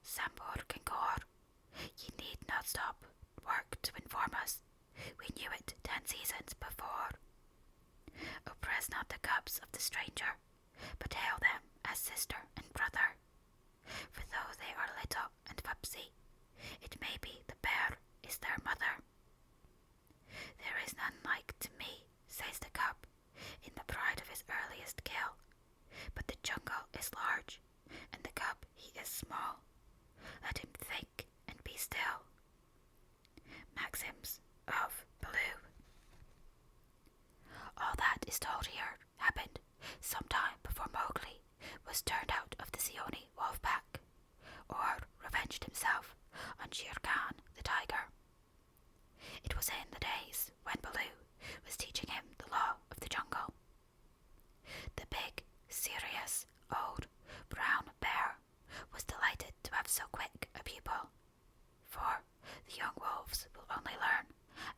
Sambor Kinkor. Ye need not stop work to inform us. We knew it 10 seasons before. Oppress not the cubs of the stranger, but hail them as sister and brother. For though they are little and fupsy, it may be the bear is their mother. There is none like to me, says the cub, in the pride of his earliest kill. But the jungle is large, and the cub he is small. Let him think and be still. Maxims of Baloo. All that is told here happened some time before Mowgli was turned out of the Seoni wolf pack, or revenged himself on Shere Khan the tiger. It was in the days when Baloo was teaching him the law of the jungle. The big, serious, old, brown bear was delighted to have so quick a pupil, for the young wolves will only learn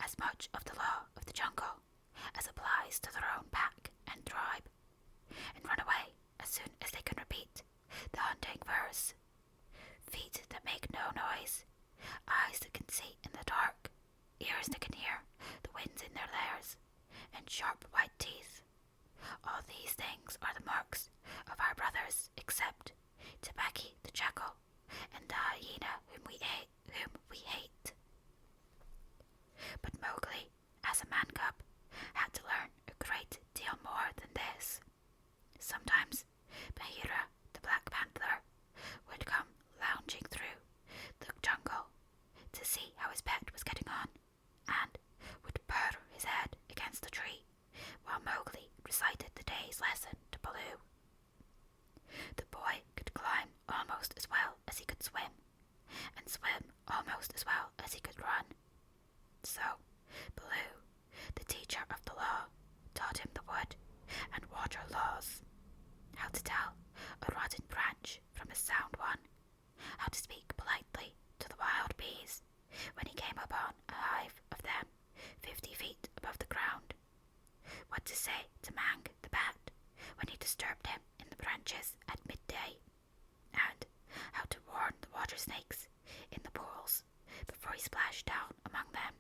as much of the law of the jungle as applies to their own pack and tribe, and run away as soon as they can repeat the hunting verse. Feet that make no noise, eyes that can see in the dark, ears that can hear the winds in their lairs, and sharp white teeth. All these things are the marks of our brothers, except Tabaki the jackal and the hyena whom we hate. But Mowgli, as a man cub, had to learn a great deal more than this. Sometimes Bagheera the Black Panther would come lounging through the jungle to see how his pet was getting on, and would purr his head against the tree while Mowgli recited the day's lesson to Baloo. The boy could climb almost as well as he could swim, and swim almost as well as he could run. So Baloo, the teacher of the law, taught him the wood and water laws, how to tell a rotten branch from a sound one, how to speak politely to the wild bees when he came upon a hive of them 50 feet above the ground, what to say to Mang the bat when he disturbed him in the branches at midday, and how to warn the water snakes in the pools before he splashed down among them.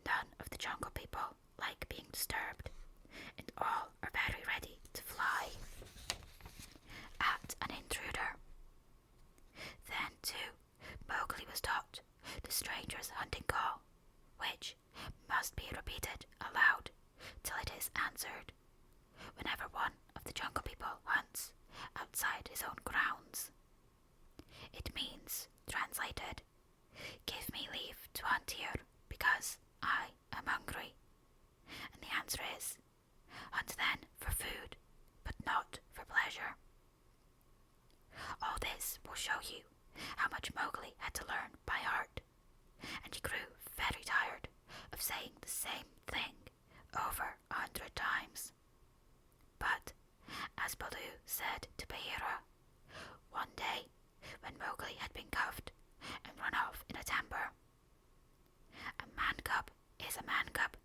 None of the jungle people like being disturbed, and all are very ready to fly at an intruder. Then, too, Mowgli was taught the stranger's hunting call, which must be repeated aloud till it is answered, whenever one of the jungle people hunts outside his own grounds. It means, translated, give me leave to hunt here because I am hungry. And the answer is, hunt then for food, but not for pleasure. All this will show you how much Mowgli had to learn by heart, and he grew very tired of saying the same thing over 100 times. But, as Baloo said to Bagheera, one day when Mowgli had been cuffed and run off in a temper, a man cub is a man cub,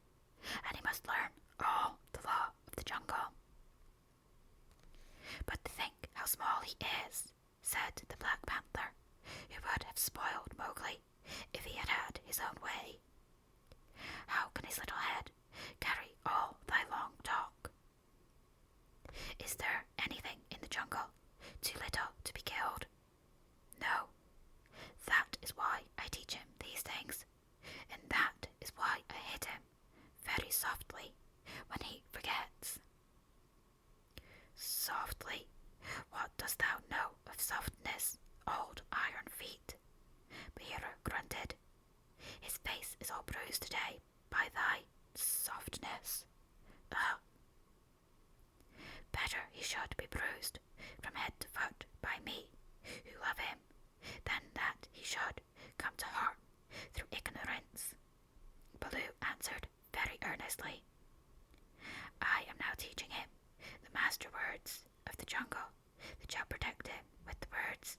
and he must learn all the law of the jungle. But to think how small he is, said the Black Panther, who would have spoiled Mowgli if he had had his own way. How can his little head carry all thy long talk? Is there anything in the jungle too little to be killed? No. That is why I teach him these things, and that is why I hit him very softly when he forgets. Softly? What dost thou know of softness, old iron feet? Bagheera grunted. His face is all bruised today by thy softness. Ugh. Better he should be bruised from head to foot by me, who love him, than that he should come to harm through ignorance. Baloo answered very earnestly. I am now teaching him the master words of the jungle that shall protect him with the words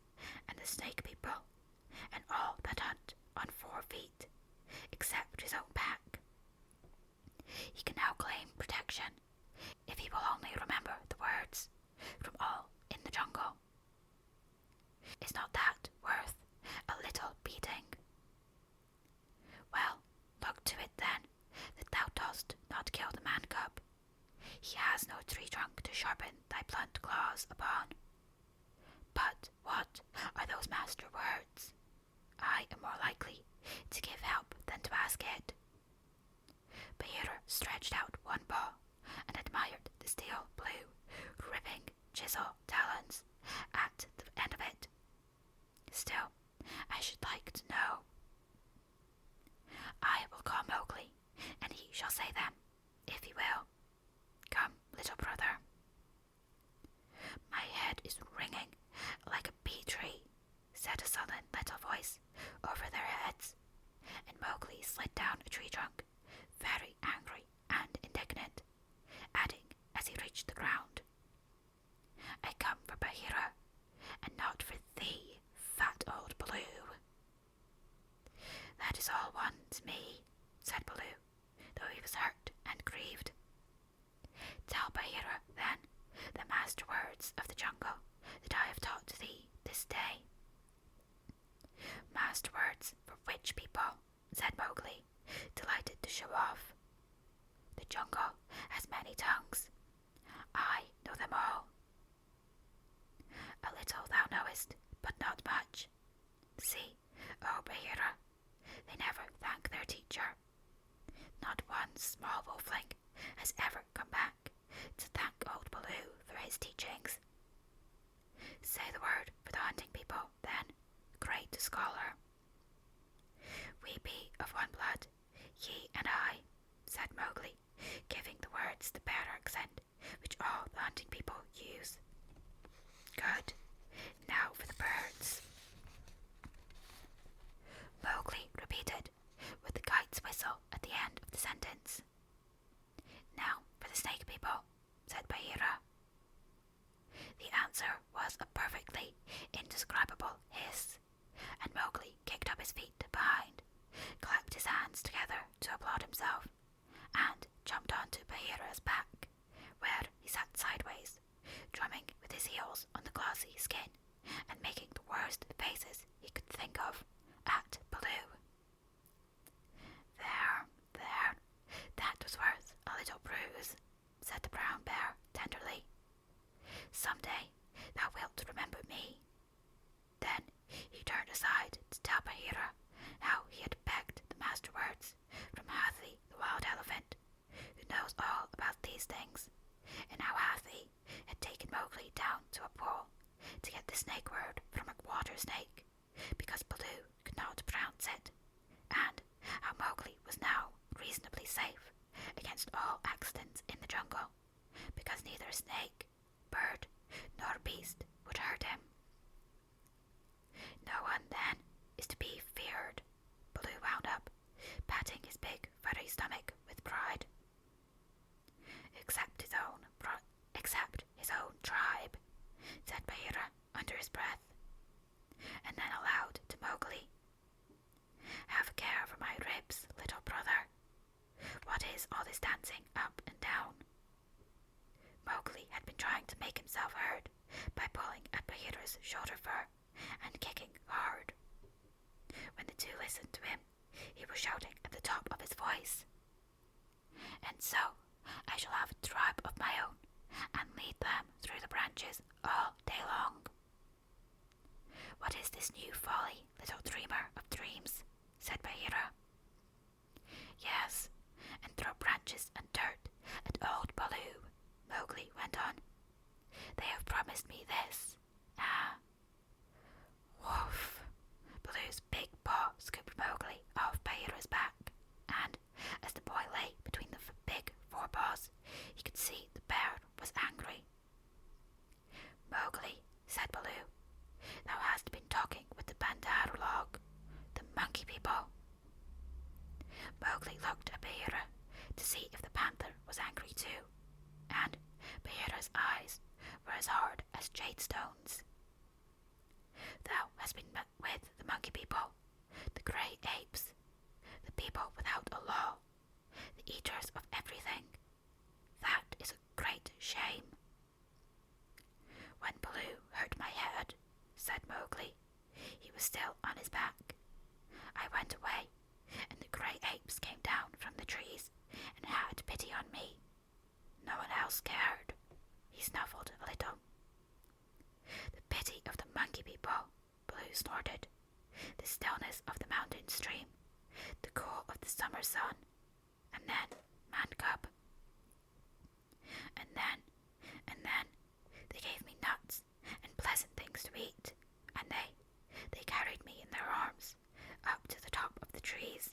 those master words? I am more likely to give help than to ask it. Bahira stretched out one paw and admired the steel blue, ripping chisel talons at the end of it. Still, I should like to know. I will call Mowgli, and he shall say them, if he will. Come, little brother. My head is ringing like a bee tree, said a sullen little voice over their heads, and Mowgli slid down a tree trunk, very angry and indignant, adding as he reached the ground, I come for Bagheera, and not for thee, fat old Baloo. That is all one to me, said Baloo, though he was hurt and grieved. Tell Bagheera, then, the master words of the jungle that I have taught thee this day. Master words for which people? Said Mowgli, delighted to show off. The jungle has many tongues. I know them all. A little thou knowest, but not much. See, O Bagheera, they never thank their teacher. Not one small wolfling has ever come back to thank old Baloo for his teachings. Say the word for the hunting people, then, great scholar. We be of one blood, ye and I, said Mowgli, giving the words the better accent which all the hunting people use. Good. Now for the birds. Mowgli repeated, with the kite's whistle at the end of the sentence. Now for the snake people, said Bagheera. The answer was a perfectly indescribable hiss, and Mowgli kicked up his feet behind, clapped his hands together to applaud himself, and jumped onto Bagheera's back, where he sat sideways, drumming with his heels on the glossy skin, and making the worst faces he could think of at Baloo. There, that was worth a little bruise, said the brown bear tenderly. Some day thou wilt remember me. Then he turned aside to tell Bagheera how he had begged the master words from Hathi the wild elephant, who knows all about these things, and how Hathi had taken Mowgli down to a pool to get the snake word from a water snake, because Baloo could not pronounce it, and how Mowgli was now reasonably safe against all accidents in the jungle, because neither snake, bird, nor beast would hurt him. No one, then, is to be feared, Baloo wound up, patting his big furry stomach with pride. Except his own tribe, said Bagheera under his breath, and then aloud to Mowgli, have a care for my ribs, little brother. What is all this dancing up and down? Mowgli had been trying to make himself heard by pulling at Bagheera's shoulder fur and kicking hard. When the two listened to him, he was shouting at the top of his voice. And so I shall have a tribe of my own, and lead them through the branches all day long. What is this new folly, little dreamer of dreams? Said Bagheera. Yes, and throw branches and dirt at old Baloo, Mowgli went on. They have promised me this. Ah. Woof! Baloo's big paw scooped Mowgli off Bagheera's back, and as the boy lay between the big forepaws, he could see the bear was angry. Mowgli, said Baloo, thou hast been talking with the Bandar log, the monkey people. Mowgli looked at Bagheera to see if the panther was angry too, and Bagheera's eyes were as hard as jade stones. Thou hast been met with the monkey people, the grey apes, the people without a law, the eaters of everything. That is a great shame. When Baloo hurt my head, said Mowgli, he was still on his back. I went away, and the grey apes came down from the trees and had pity on me. No one else cared. He snuffled a little. The pity of the monkey people, Baloo snorted. The stillness of the mountain stream, the cool of the summer sun, and then man cub. And then, they gave me nuts and pleasant things to eat, and they carried me in their arms up to the top of the trees,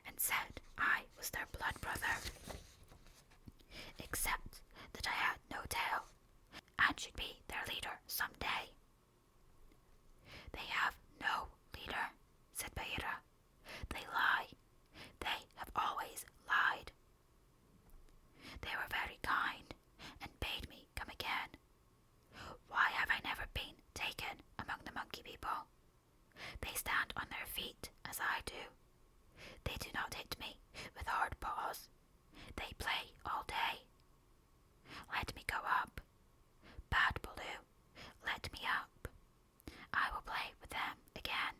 and said I was their blood brother, except that I had no tail, and should be their leader some day. They have no leader, said Bahira. They lie. They have always lied. They were very kind, and bade me come again. Why have I never been taken among the monkey people? They stand on their feet as I do. They do not hit me with hard paws. They play all day. Let me go up. Bad Baloo, let me up. I will play with them again.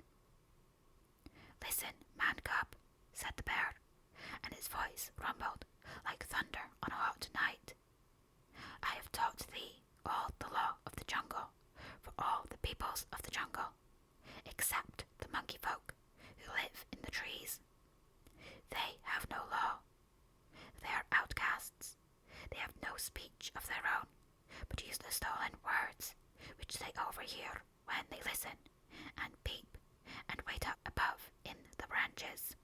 Listen, man cub, said the bear, and his voice rumbled like thunder on a hot night. I have taught thee all the law of the jungle for all the peoples of the jungle, except the monkey folk who live in the trees. They have no law. They are outcasts. They have no speech of their own, but use the stolen words which they overhear when they listen and peep and wait up above in the branches.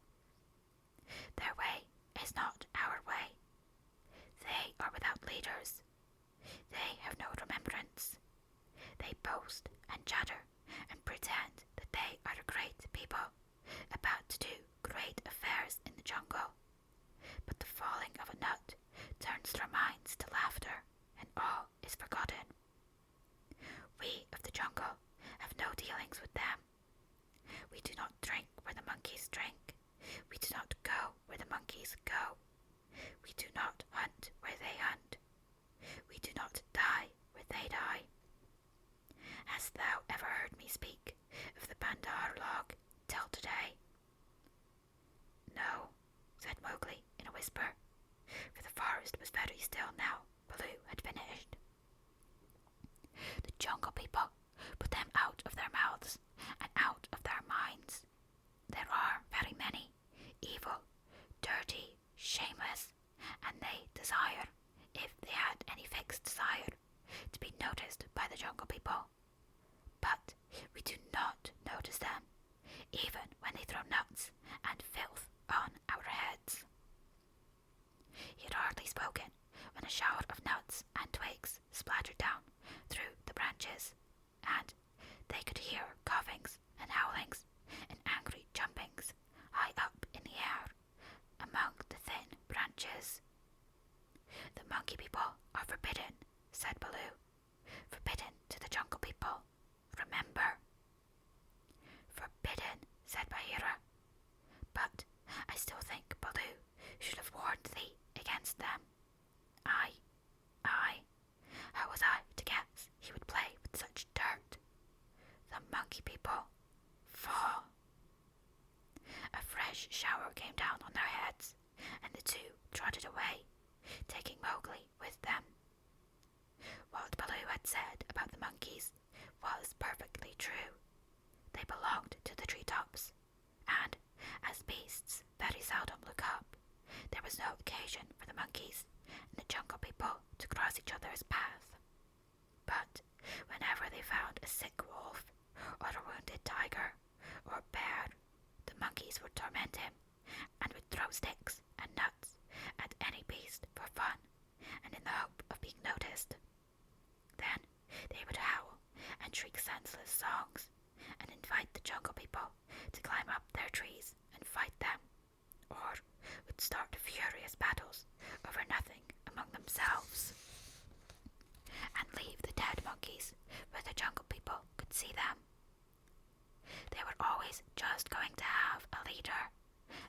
Their way is not our way. They are without leaders. They have no remembrance. They boast and chatter and pretend that they are a great people, about to do great affairs in the jungle. But the falling of a nut turns their minds to laughter, and all is forgotten. We of the jungle have no dealings with them. We do not drink where the monkeys drink. We do not go where the monkeys go. We do not hunt where they hunt. We do not die where they die. Hast thou ever heard me speak of the Bandar log till today? No, said Mowgli in a whisper, for the forest was very still now Baloo had finished. The jungle people put them out of their mouths and out of their minds. There are very many, evil, dirty, shameless, and they desire, if they had any fixed desire, to be noticed by the jungle people. But we do not notice them, even when they throw nuts and filth on our heads. He had hardly spoken when a shower of nuts and twigs splattered down through the branches, and they could hear coughings and howlings and angry jumpings high up in the air among the thin branches. The monkey people are forbidden, said Baloo. Forbidden to the jungle people. Remember. Forbidden, said Bagheera. But I still think Baloo should have warned thee against them. I. How was I to guess he would play with such dirt? The monkey people. Fall. A fresh shower came down on their heads, and the two trotted away, taking Mowgli with them. What Baloo had said about the monkeys was perfectly true. They belonged to the treetops, and, as beasts very seldom look up, there was no occasion for the monkeys and the jungle people to cross each other's path. But whenever they found a sick wolf, or a wounded tiger, or bear, the monkeys would torment him, and would throw sticks and nuts at any beast for fun, and in the hope of being noticed. Then they would howl and shriek senseless songs, and invite the jungle people to climb up their trees and fight them, or would start furious battles over nothing among themselves, and leave the dead monkeys where the jungle people could see them. They were always just going to have a leader,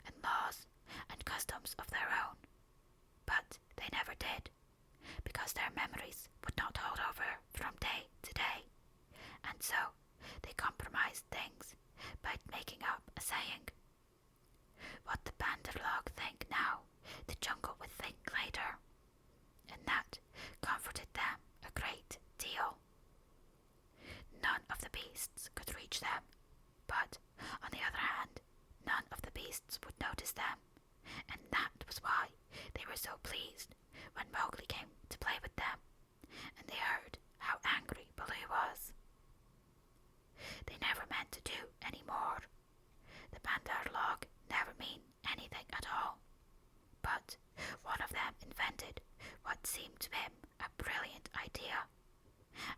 and laws and customs of their own, but they never did, because their memories would not hold over from day to day, and so they compromised things by making up a saying. What the Bandarlog think now, the jungle would think later, and that comforted them a great deal. None of the beasts could reach them, But, on the other hand, none of the beasts would notice them, and that was why they were so pleased when Mowgli came to play with them, and they heard how angry Baloo was. They never meant to do any more. The Bandar log never mean anything at all. But one of them invented what seemed to him a brilliant idea,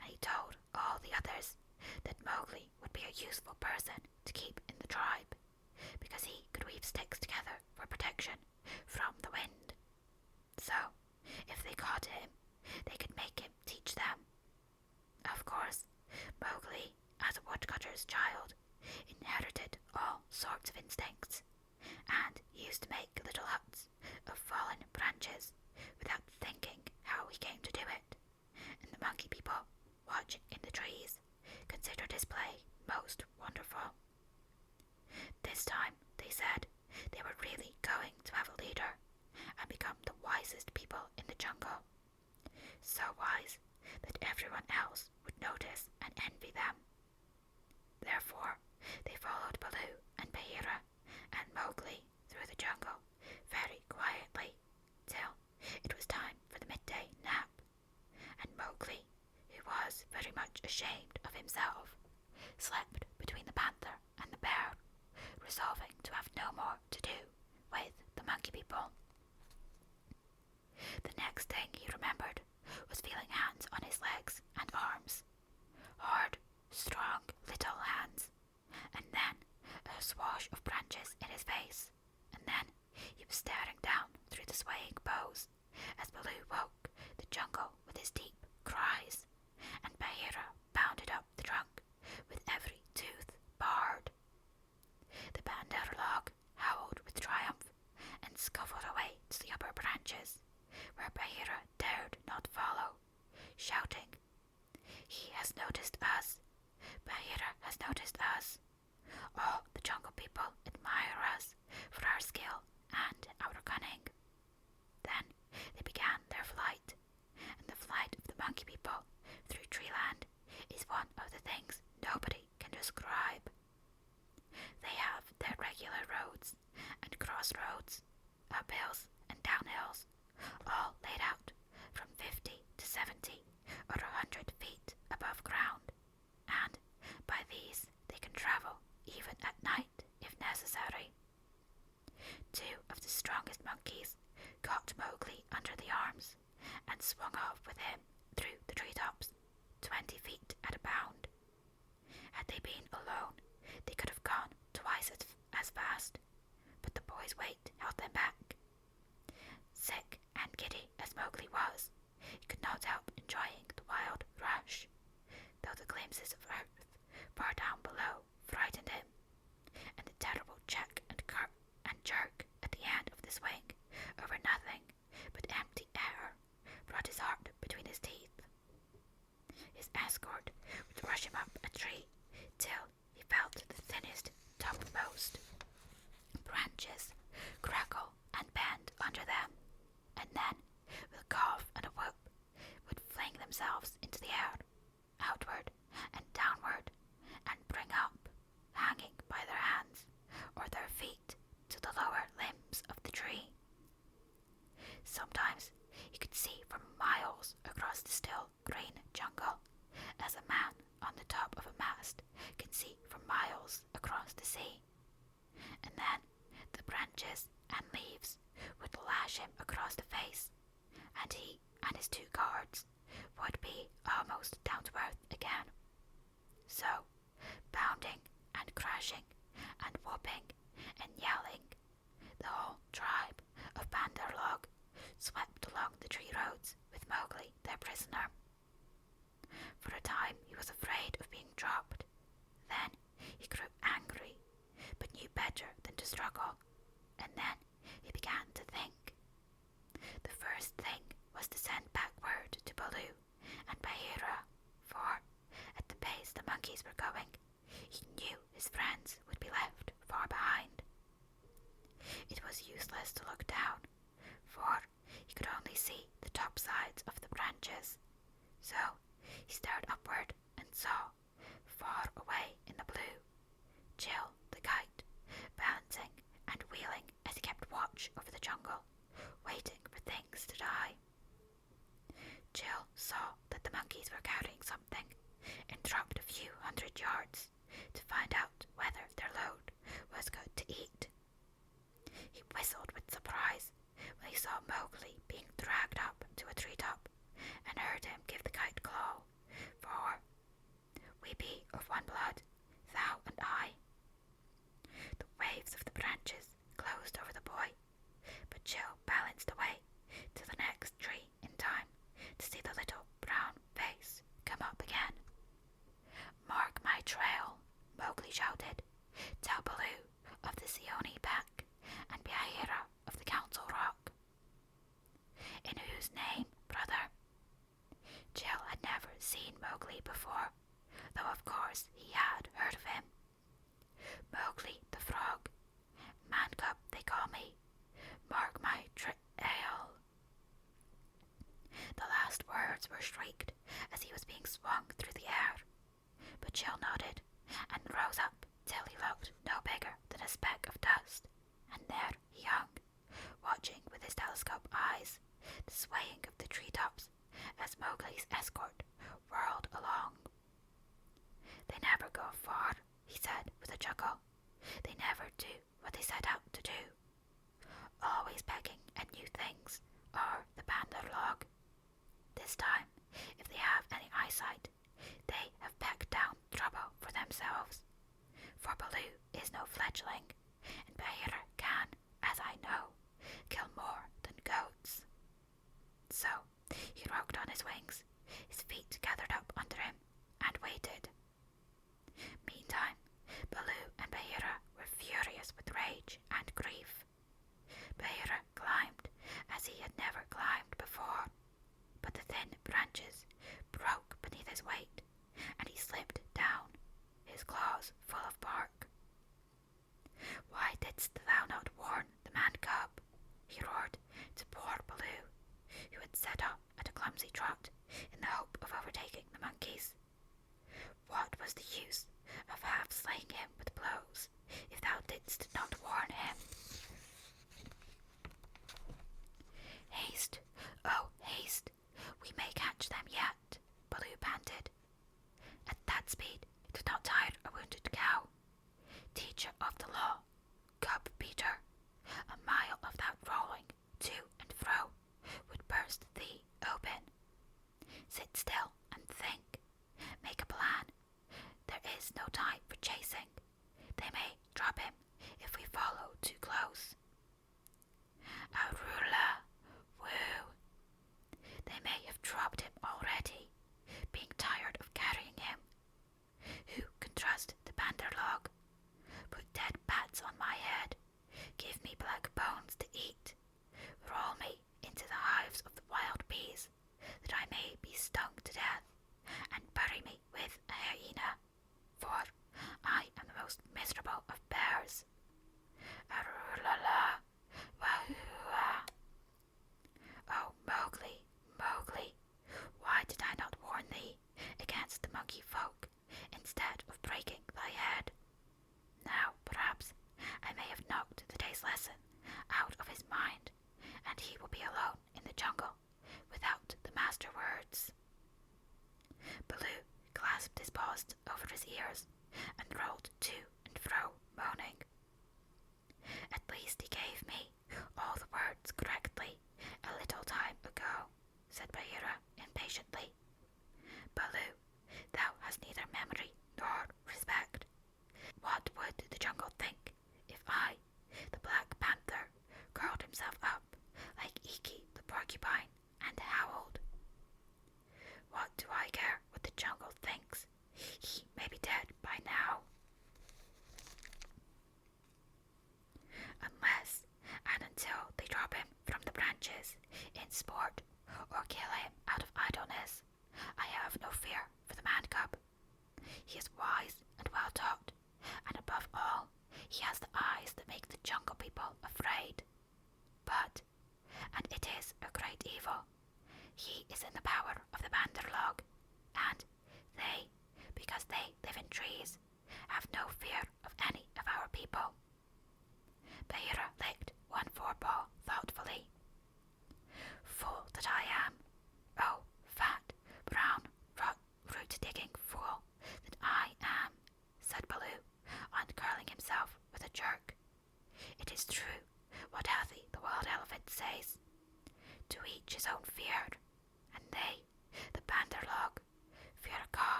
and he told all the others that Mowgli would be a useful person to keep in the tribe, because he could weave sticks together for protection from the wind. So, if they caught him, they could make him teach them. Of course, Mowgli, as a woodcutter's child, inherited all sorts of instincts, and he used to make little huts of fallen branches without thinking how he came to do it, and the monkey people, watching in the trees, considered his play most wonderful. This time, they said, they were really going to have a leader and become the wisest people in the jungle, so wise that everyone else would notice and envy them. Therefore, they followed Baloo and Bagheera and Mowgli through the jungle very quietly till it was time for the midday nap, and Mowgli, who was very much ashamed of himself, slept between the panther and the bear, resolving to have no more to do with the monkey people. The next thing he remembered was feeling hands on his legs and arms, hard, strong little hands, and then a swash of branches in his face, and then he was staring down through the swaying boughs as Baloo woke the jungle with his deep cries, and Bagheera bounded up the trunk with every tooth bared. The Bandar log howled with triumph and scuffled away to the upper branches, where Bagheera dared not follow, shouting, "He has noticed us! Bagheera has noticed us! All the jungle people admire us for our skill and our cunning." Then they began their flight, and the flight of the monkey people through treeland is one of the things nobody can describe. They have their regular roads and crossroads, uphills and downhills, all laid out from 50 to 70 or 100 feet above ground, and by these they can travel even at night if necessary. Two of the strongest monkeys caught Mowgli under the arms and swung off with him through the treetops, 20 feet at a bound. Had they been alone, they could have gone twice as fast, but the boy's weight held them back. Sick and giddy as Mowgli was, he could not help enjoying the wild rush, though the glimpses of earth far down below frightened him, and the terrible check and jerk at the end of the swing over nothing but empty air brought his heart between his teeth. His escort would rush him up a tree till he felt the thinnest topmost branches crackle and bend under them, and then, with a cough and a whoop, would fling themselves into the air, outward and downward, and bring up, hanging by their hands or their feet, to the lower limbs of the tree. Sometimes he could see for miles across the still green jungle, as a man on the top of a mast can see for miles across the sea. And then the branches and leaves would lash him across the face, and he and his two guards would be almost down to earth again. So, bounding and crashing and whooping and yelling, the whole tribe of Bandar log swept along the tree roads with Mowgli their prisoner. For a time he was afraid of being dropped. Then he grew angry, but knew better than to struggle, and then he began to think. The first thing was to send back word to Baloo and Bagheera, for, at the pace the monkeys were going, he knew his friends would be left far behind. It was useless to look down, for he could only see the top sides of the branches, so he stared upward and saw, far away in the blue, words were shrieked as he was being swung through the air. But Jill nodded and rose up till he looked no bigger than a speck of dust, and there he hung, watching with his telescope eyes the swaying of the treetops as Mowgli's escort whirled along. "They never go far," he said with a chuckle. "They never do what they set out to do. Always pecking at new things, or the panda log. This time, if they have any eyesight, they have pecked down trouble for themselves. For Baloo is no fledgling, and Bagheera can, as I know, kill more than goats." So he rocked on his wings, his feet gathered up under him, and waited. Meantime, Baloo and Bagheera were furious with rage and grief. Bagheera climbed as he had never climbed before, but the thin branches broke beneath his weight, and he slipped down, his claws full of bark. "Why didst thou not warn the man-cub?" he roared to poor Baloo, who had set off at a clumsy trot in the hope of overtaking the monkeys. "What was the use of half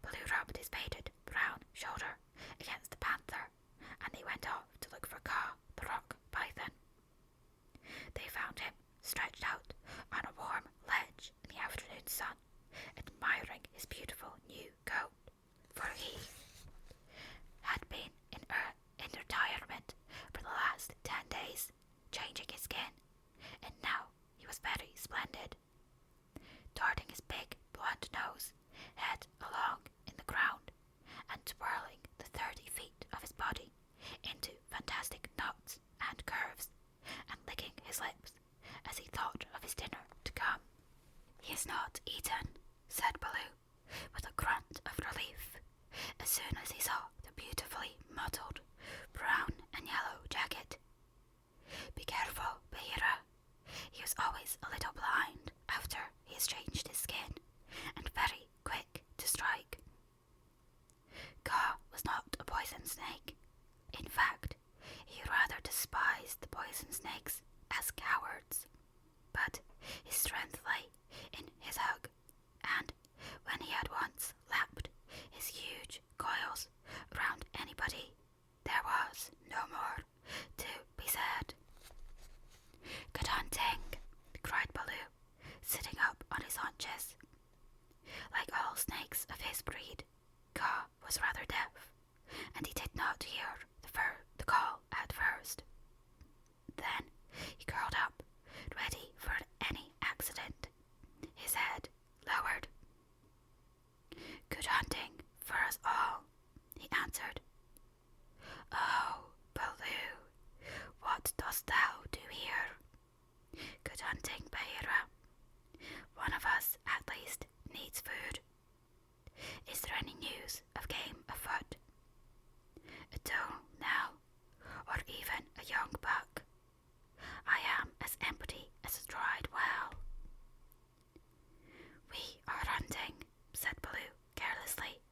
Baloo rubbed his painted brown shoulder against the panther, and they went off to look for Kaa, the rock python. They found him stretched out on a warm ledge in the afternoon sun, admiring his beautiful new coat, for he had been in retirement for the last 10 days, changing his skin, and now he was very splendid. Darting his big blunt nose head along in the ground and twirling the 30 feet of his body into fantastic knots and curves, and licking his lips as he thought of his dinner to come. "He is not eaten," said Baloo, with a grunt of relief, as soon as he saw the beautifully mottled brown and yellow jacket. "Be careful, Bagheera. He is always a little blind after he has changed his skin, and very quick to strike." Kaa was not a poison snake. In fact, he rather despised the poison snakes as cowards. But his strength lay in his hug, and when he had once lapped his huge coils around anybody, there was no more to be said. "Good hunting!" cried Baloo, sitting up on his haunches. Like all snakes of his breed, Kaa was rather deaf, and he did not hear the call at first. Then he curled up, ready for any accident, his head lowered. "Good hunting for us all," he answered. "Oh, Baloo, what dost thou do here?" "Good hunting, Bagheera. One of us, at least, needs food. Is there any news of game afoot? A doe now, or even a young buck? I am as empty as a dried well." "We are hunting," said Baloo carelessly.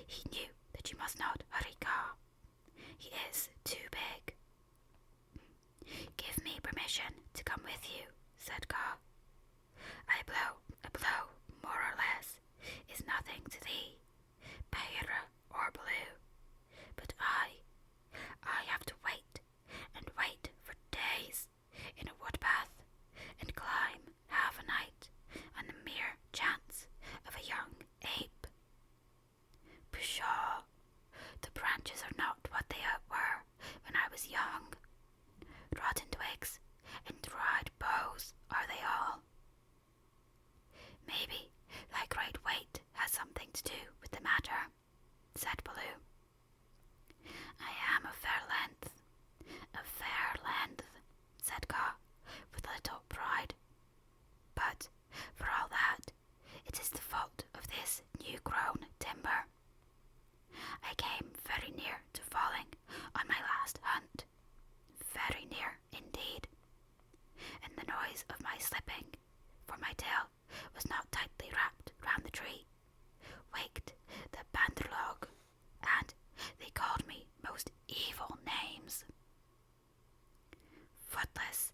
He knew that you must not hurry Kaa. He is too big. "Give me permission to come with you," said Kaa. A blow, more or less, is nothing to thee, Bagheera or Baloo. But I have to wait and wait for days in a wood path, and climb half a night on the mere chance of a young ape. Pshaw! The branches are not what they were when I was young. Rotten twigs and dried boughs are they all. Maybe thy great weight has something to do with the matter, said Baloo. I am of fair length, said Kaa, with little pride. But for all that, it is the fault of this new-grown timber. I came very near to falling on my last hunt, very near indeed, and the noise of my slipping, for my tail was not tightly wrapped round the tree, waked the Banderlog, and they called me most evil names. Footless,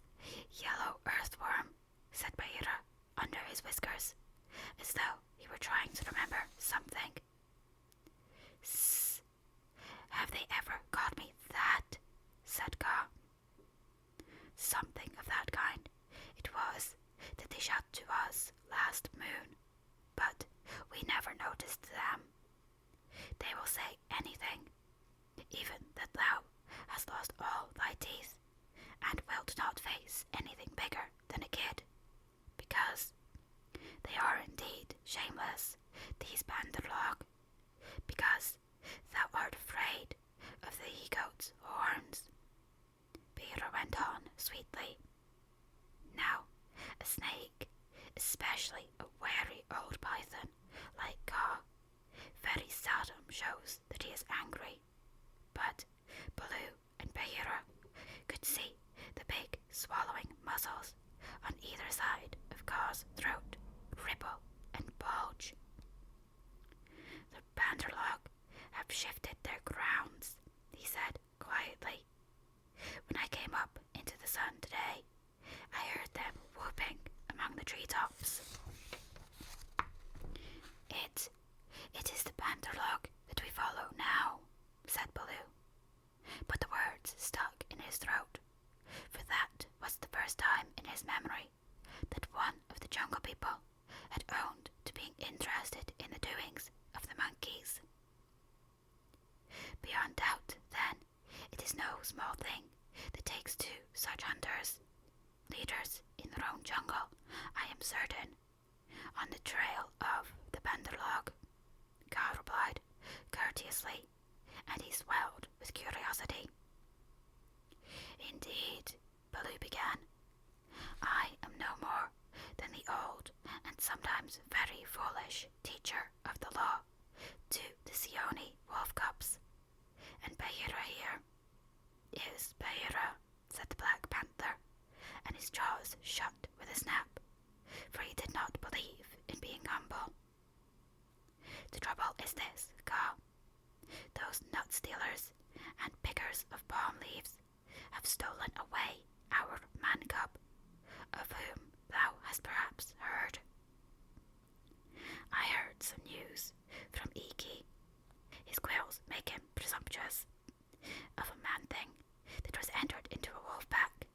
yellow earthworm, said Bagheera under his whiskers, as though he were trying to remember something. Sss, have they ever called me that? Said Kaa. Something of that kind it was that they shouted to us last moon, but we never noticed them. They will say anything, even that thou hast lost all thy teeth, and wilt not face anything bigger than a kid, because they are indeed shameless, these Banderlog, because thou art afraid of the he-goat's horns. Bagheera went on sweetly. Now, a snake, especially a wary old python like Kaa, very seldom shows that he is angry, but Baloo and Bagheera could see the big swallowing muscles on either side of Kaa's throat ripple and bulge. The Banderlog have shifted their grounds, he said quietly. When I came up into the sun today, I heard them whooping among the treetops. certain, on the trail of the Benderlog, Ka replied courteously, and he swelled with curiosity. Indeed, Baloo began, I am no more than the old and sometimes very foolish teacher of the law to the Seoni wolf cubs, and Bagheera here is Bagheera, said the Black Panther, and his jaws shut with a snap, for he did not believe in being humble. The trouble is this, Ka. Those nut stealers and pickers of palm leaves have stolen away our man cub, of whom thou hast perhaps heard. I heard some news from Iki. His quills make him presumptuous, of a man thing that was entered into a wolf pack,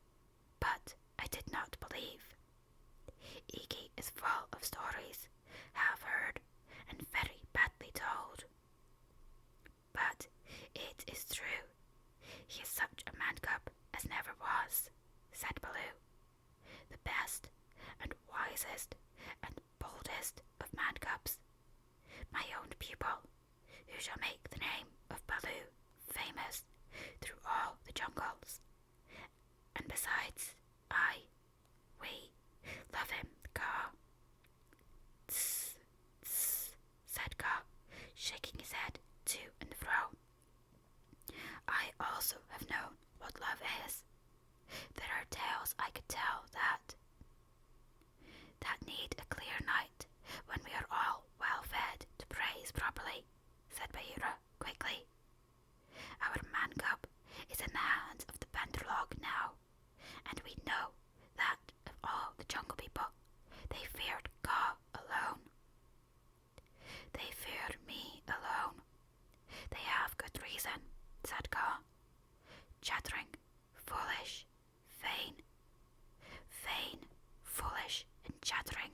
but I did not believe. Iki is full of stories, half heard and very badly told. But it is true, he is such a man cub as never was, said Baloo, the best and wisest and boldest of man cubs, my own pupil, who shall make the name of Baloo famous through all the jungles. And besides, we love him, Ka. Tss, tss, said Ka, shaking his head to and fro. I also have known what love is. There are tales I could tell that need a clear night when we are all well fed to praise properly, said Bagheera quickly. Our man cub is in the hands of the Benderlog now, and we know that of all the jungle people, they feared Ka alone. They fear me alone. They have good reason, said Ka. Chattering, foolish, vain, foolish, and chattering,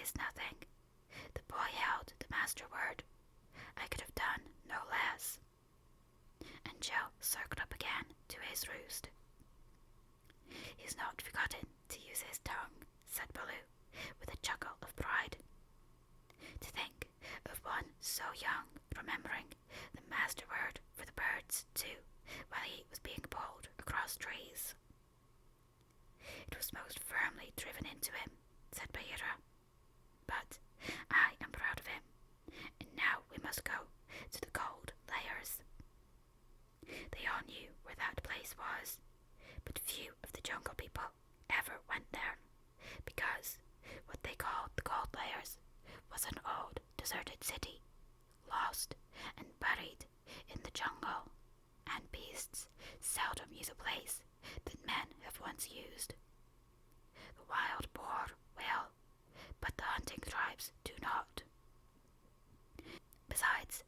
is nothing. The boy held the master word. I could have done no less. And Jill circled up again to his roost. He's not forgotten to use his tongue, said Baloo, with a chuckle of pride. To think of one so young remembering the master word for the birds, too, while he was being pulled across trees. It was most firmly driven into him, said Bagheera. But I am proud of him, and now we must go to the cold layers. They all knew where that place was, but few of the jungle people ever went there, because what they called the cold layers was an old deserted city, lost and buried in the jungle, and beasts seldom use a place that men have once used. The wild boar will, but the hunting tribes do not. Besides,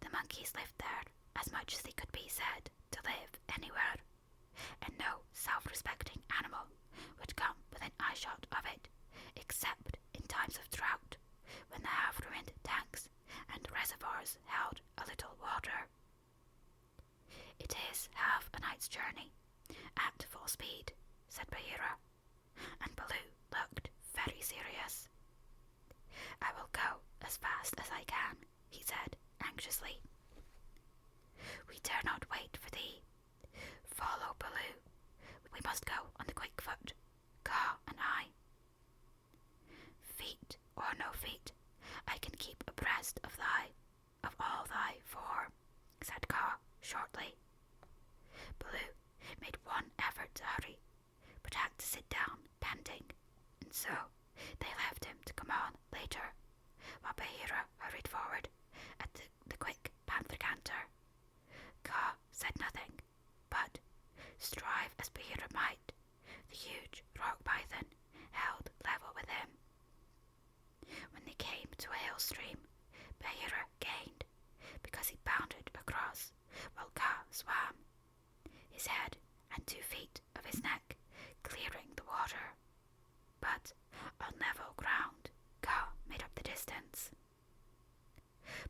the monkeys lived there as much as they could be said to live anywhere, and no self-respecting animal would come within eyeshot of it, except in times of drought, when the half-ruined tanks and reservoirs held a little water. It is half a night's journey, at full speed, said Bagheera, and Baloo looked very serious. I will go as fast as I can, he said anxiously. We dare not wait for thee. Follow Baloo. We must go on the quick foot, Kaa and I. Feet or no feet, I can keep abreast of all thy four, said Kaa shortly. Baloo made one effort to hurry, but had to sit down panting, and so they left him to come on later, while Bagheera hurried forward at the quick panther canter. Kaa said nothing, but, strive as Bagheera might, the huge rock python held level with him. When they came to a hill stream, Bagheera gained, because he bounded across, while Kaa swam, his head and 2 feet of his neck clearing the water. But on level ground, Kaa made up the distance.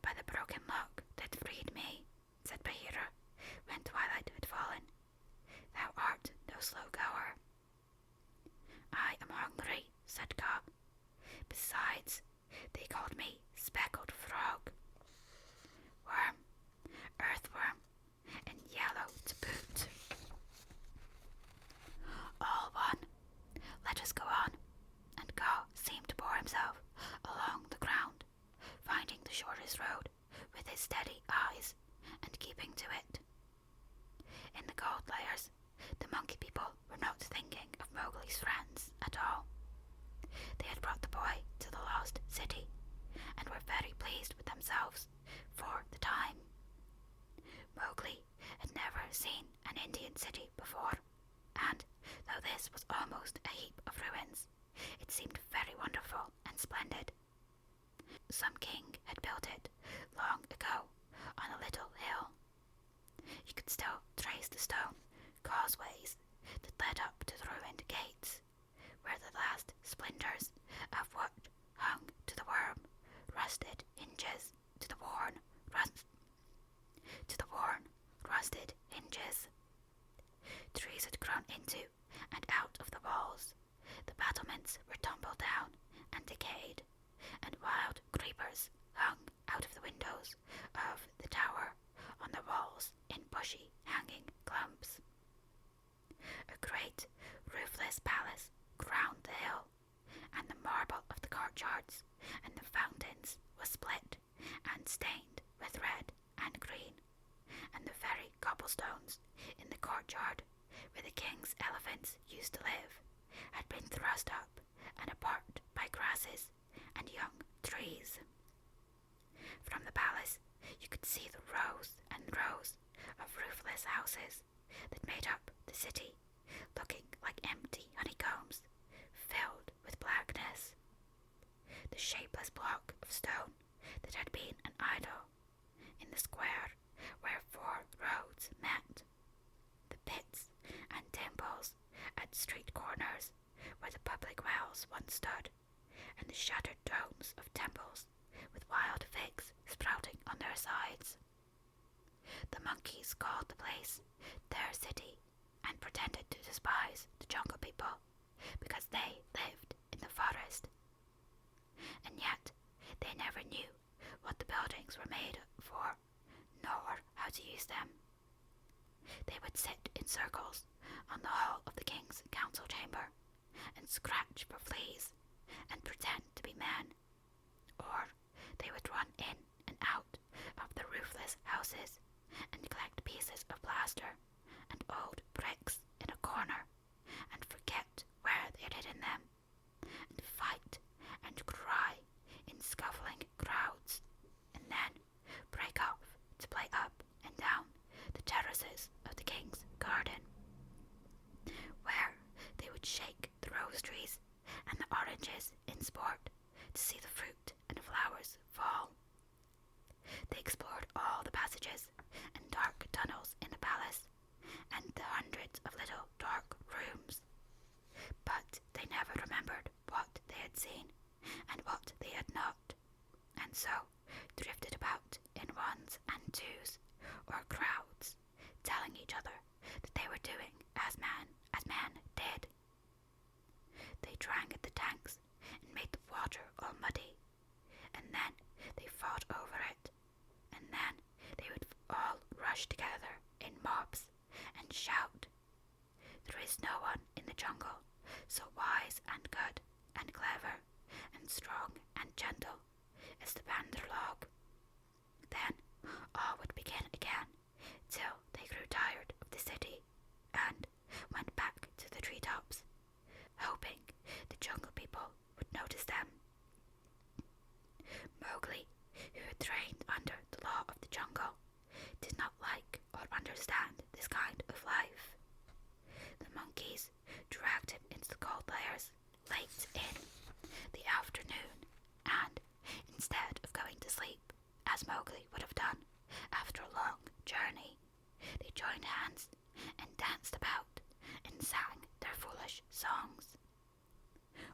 By the broken log that freed me, said Bagheera, when twilight had fallen, thou art no slow goer. I am hungry, said Kaa. Besides, they called me Speckled Frog. Worm, earthworm, and yellow to boot. All one. Let us go on. And Kaa seemed to bore himself along the ground, finding the shortest road with his steady eyes and keeping to it. In the cold layers, the monkey people were not thinking of Mowgli's friends at all. They had brought the boy to the lost city, and were very pleased with themselves for the time. Mowgli had never seen an Indian city before, and though this was almost a heap of ruins, it seemed very wonderful and splendid. Some king had built it long ago on a little hill. You could still trace the stone causeways that led up to the ruined gates, where the last splinters of wood hung to the rusted hinges, to the rusted hinges. Trees had grown into and out of the walls. The battlements were tumbled down and decayed, and wild creepers hung out of the windows of the tower on the walls in bushy hanging clumps. A great roofless palace crowned the hill, and the marble of the courtyards and the fountains was split and stained with red and green, and the very cobblestones in the courtyard where the king's elephants used to live had been thrust up and apart by grasses and young trees. From the palace you could see the rows and rows of roofless houses that made up the city, looking like empty honeycombs, filled with blackness. The shapeless block of stone that had been an idol in the square where 4 roads met. The pits and temples at street corners where the public wells once stood and the shattered domes of temples with wild figs sprouting on their sides. The monkeys called the place their city and pretended to despise the jungle people because they lived in the forest. And yet they never knew what the buildings were made for, nor how to use them. They would sit in circles on the hall of the king's council chamber and scratch for fleas and pretend to be men, or they would run in and out of the roofless houses and collect pieces of plaster and old bricks in a corner and forget where they had hidden them, and fight and cry in scuffling crowds, and then break off to play up and down the terraces of the king's garden, where they would shake the rose trees and the oranges in sport to see the fruit and flowers fall. They explored all the passages and dark tunnels in the palace and the hundreds of little dark rooms, but they never remembered what they had seen and what they had not, and so drifted about in ones and twos or crowds, telling each other that they were doing as man did. They drank at the tanks and made the water all muddy, and then they fought over it, and then they would all rush together in mobs and shout, "There is no one in the jungle so wise and good and clever and strong and gentle as the Banderlog." Then all would begin again till they grew tired of the city and went back to the treetops, hoping the jungle people would notice them. Mowgli, who had trained under the law of the jungle, did not like or understand this kind of life. The monkeys dragged him into the cold layers late in the afternoon, and instead of going to sleep, as Mowgli would have done after a long journey, they joined hands and danced about and sang their foolish songs.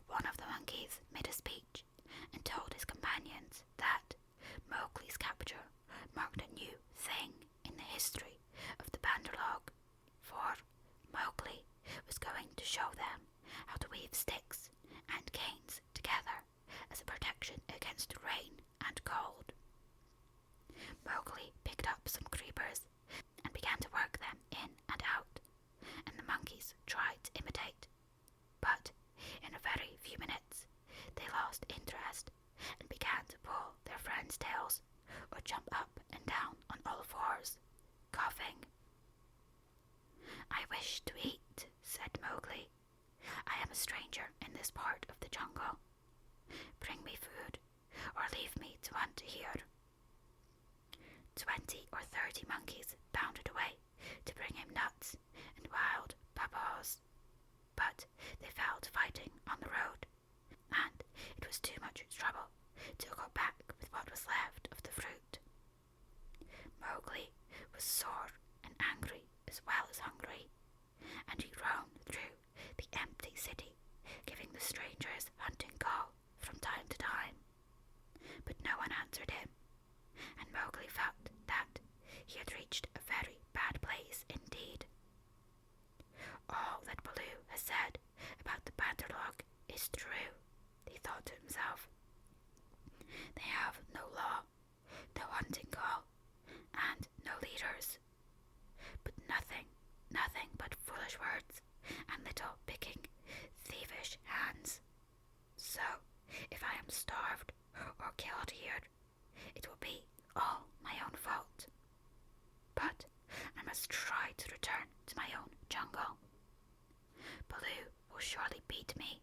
One of the monkeys made a speech and told his companions that Mowgli's capture marked a new thing in the history of the Banderlog, for Mowgli was going to show them how to weave sticks and canes together as a protection against rain and cold. Mowgli picked up some creepers and began to work them in and out, and the monkeys tried to imitate, but in a very few minutes they lost interest and began to pull their friends' tails or jump up and down on all fours, coughing. "I wish to eat," said Mowgli. "I am a stranger in this part of the jungle. Bring me food, or leave me to hunt here." 20 or 30 monkeys bounded away to bring him nuts and wild papaws, but they fell to fighting on the road, and it was too much trouble to go back with what was left of the fruit. Mowgli was sore and angry as well as hungry, and he roamed through the empty city, giving the strangers hunting call from time to time, but no one answered him, and Mowgli felt that he had reached a very bad place indeed. "All that Baloo has said about the Banderlog is true," he thought to himself. "They have no law, no hunting call, and no leaders, but nothing but foolish words and little picking, thievish hands. So, if I am starved or killed here, it will be all my own fault. But I must try to return to my own jungle. Baloo will surely beat me,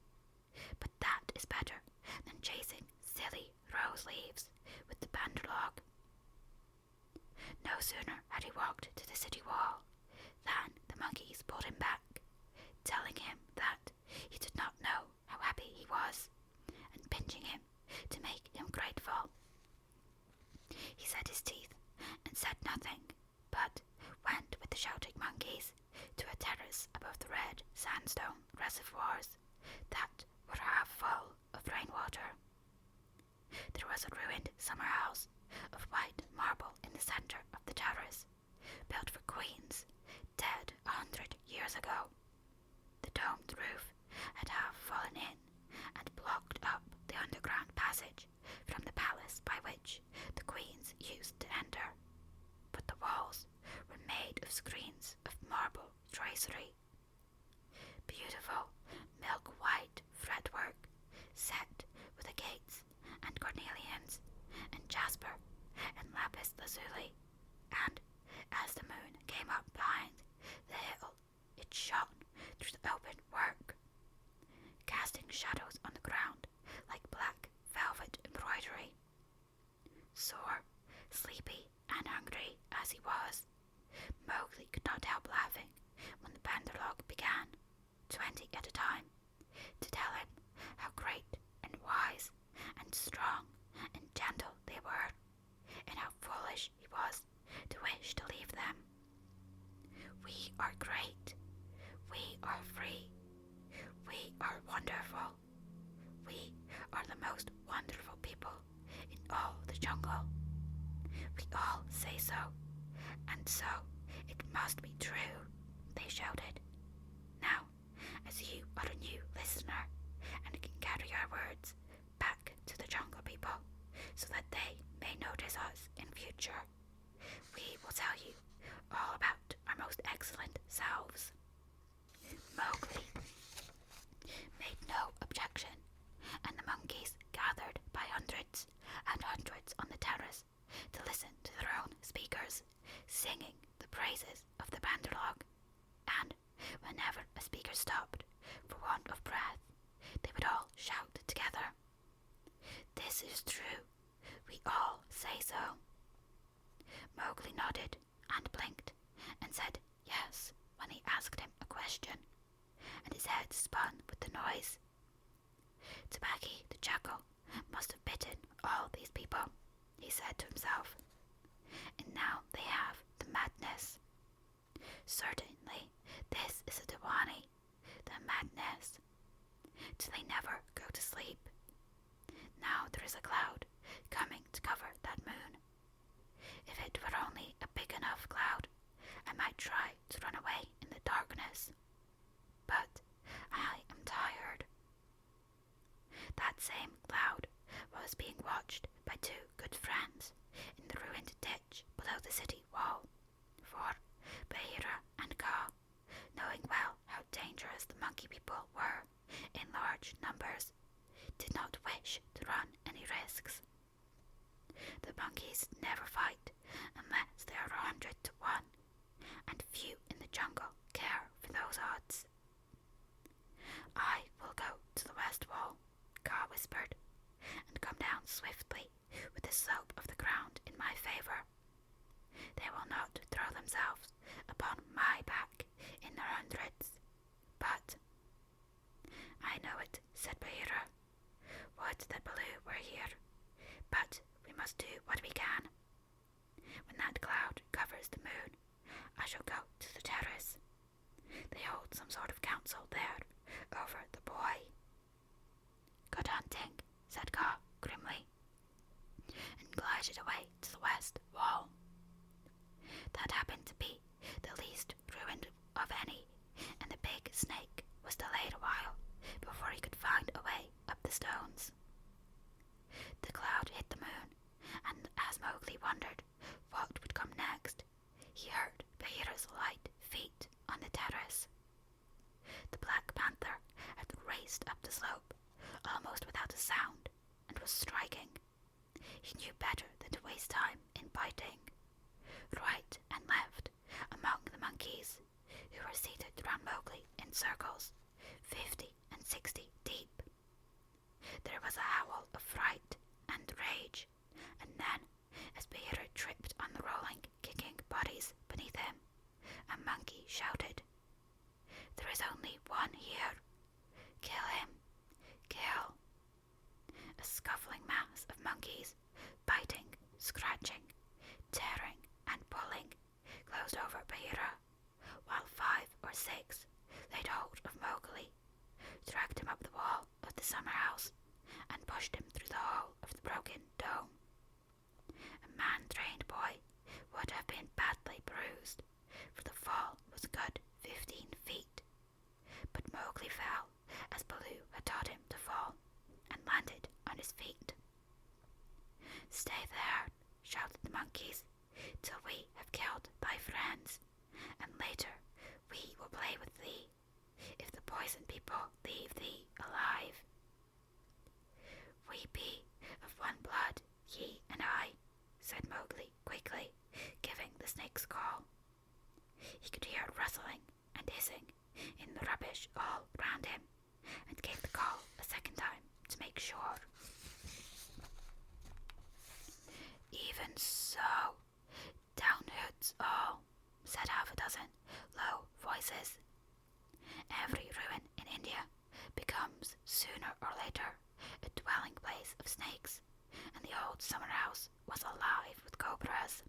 but that is better than chasing silly rose leaves with the Banderlog." No sooner had he walked to the city wall than the monkeys pulled him back, telling him that he did not know how happy he was, and pinching him to make him grateful. He set his teeth and said nothing, but went with the shouting monkeys to a terrace above the red sandstone reservoirs that were half full of rainwater. was a ruined summer house of white marble in the centre of the terrace, built for queens, dead 100 years ago. The domed roof had half fallen in and blocked up the underground passage from the palace by which the queens used to enter, but the walls were made of screens of marble tracery. Beautiful milk-white fretwork set with agates and cornelians and jasper and lapis lazuli, and as the moon came up behind the hill, it shone through the open work, casting shadows on the ground like black velvet embroidery. Sore, sleepy, and hungry as he was, Mowgli could not help laughing when the Bandarlog began, 20 at a time, to tell him how great and wise and strong and gentle they were, and how foolish he was to wish to leave them. We are great. We are free. We are wonderful. We are the most wonderful people in all the jungle. We all say so, and so it must be true, they shouted. Now, as you are a new listener and can carry our words back to the jungle people so that they may notice us in future, we will tell you all about our most excellent selves. Mowgli made no objection, and the monkeys gathered by hundreds and hundreds on the terrace to listen to their own speakers singing the praises of the Bandarlog, and whenever a speaker stopped for want of breath, they would all shout together, "This is true. We all say so." Mowgli nodded and blinked and said yes when he asked him a question, and his head spun with the noise. Tabaqui the jackal must have bitten all these people, he said to himself, and now they have the madness. Certainly this is a Diwani, the madness. Do they never go to sleep? Now there is a cloud coming to cover that moon. If it were only a big enough cloud, I might try to run away in the darkness. But I am tired. That same cloud was being watched by two good friends in the ruined ditch below the city wall, for Bagheera and Kaa, knowing well how dangerous the monkey people were in large numbers, did not wish to run any risks. The monkeys never fight unless they are 100 to 1, and few in the jungle care for those odds. I will go to the west wall, Kaa whispered, and come down swiftly with the slope of the ground in my favor. They will not throw themselves upon my back in their hundreds, but— I know it, said Bagheera. Would that Baloo were here, but we must do what we can. When that cloud covers the moon, I shall go to the terrace. They hold some sort of council there over the boy. Good hunting, said Kaa grimly, and glided away to the west wall. That happened to be the least ruined of any, and the big snake was delayed a while before he could find a way up the stones. The cloud hit the moon, and as Mowgli wondered what would come next, he heard Bagheera's light feet on the terrace. The Black Panther had raced up the slope, almost without a sound, and was striking. He knew better than to waste time in biting. Right and left, among the monkeys, who were seated round Mowgli in circles, 50 and 60 deep. There was a howl of fright and rage, and then, as Bagheera tripped on the rolling, kicking bodies beneath him, a monkey shouted, "There is only one here. Kill him. Kill." A scuffling mass of monkeys, biting, scratching, tearing, and pulling, closed over Bagheera, while 5 or 6 laid hold of Mowgli, dragged him up the wall of the summer house, and pushed him through the hole of the broken dome. "Stay there," shouted the monkeys, "till we have killed thy friends, and later we will play with thee, if the poison people leave thee alive." "We be of one blood, ye and I," said Mowgli quickly, giving the snakes a call. He could hear rustling and hissing in the rubbish all round him, and gave the call a second time to make sure. "Even so, down hoods all," said half a dozen low voices. "Every ruin in India becomes sooner or later a dwelling place of snakes, and the old summer house was alive with cobras.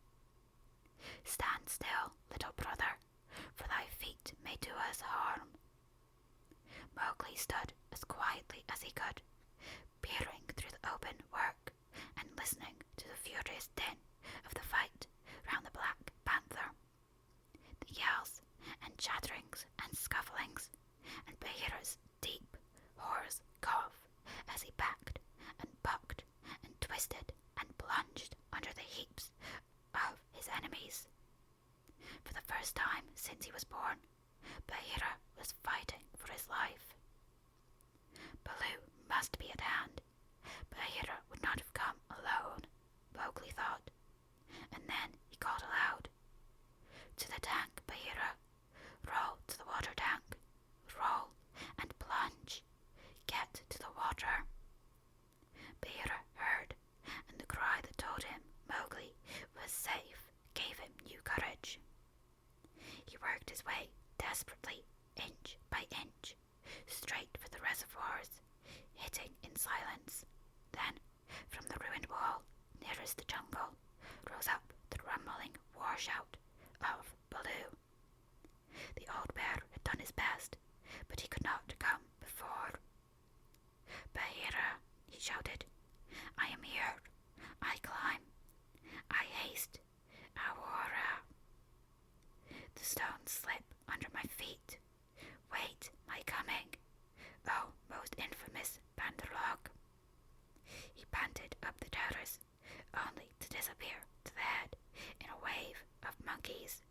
Stand still, little brother, for thy feet may do us harm." Mowgli stood as quietly as he could, peering through the open work and listening to the furious din of the fight round the Black Panther. The yells and chatterings and scufflings, and Bagheera's deep, hoarse cough as he backed and bucked and twisted and plunged under the heaps of his enemies. For the first time since he was born, Bagheera was fighting for his life. Baloo must be at hand. Bagheera would not have come alone, Mowgli thought, and then he called aloud, "To the tank, Bagheera! Roll to the water tank! Roll and plunge! Get to the water!" Bagheera heard, and the cry that told him Mowgli was safe gave him new courage. He worked his way desperately, inch by inch, straight for the reservoirs, hitting in silence. Then, from the ruined wall nearest the jungle, rose up the rumbling war shout of Baloo. The old bear had done his best, but he could not come before. "Bagheera," he shouted, "I am here. I climb. I haste. Awara." "The stones slip under my feet. Wait my coming, O most infamous Bandar-log." He panted up the terrace, only to disappear to the head in a wave of monkeys.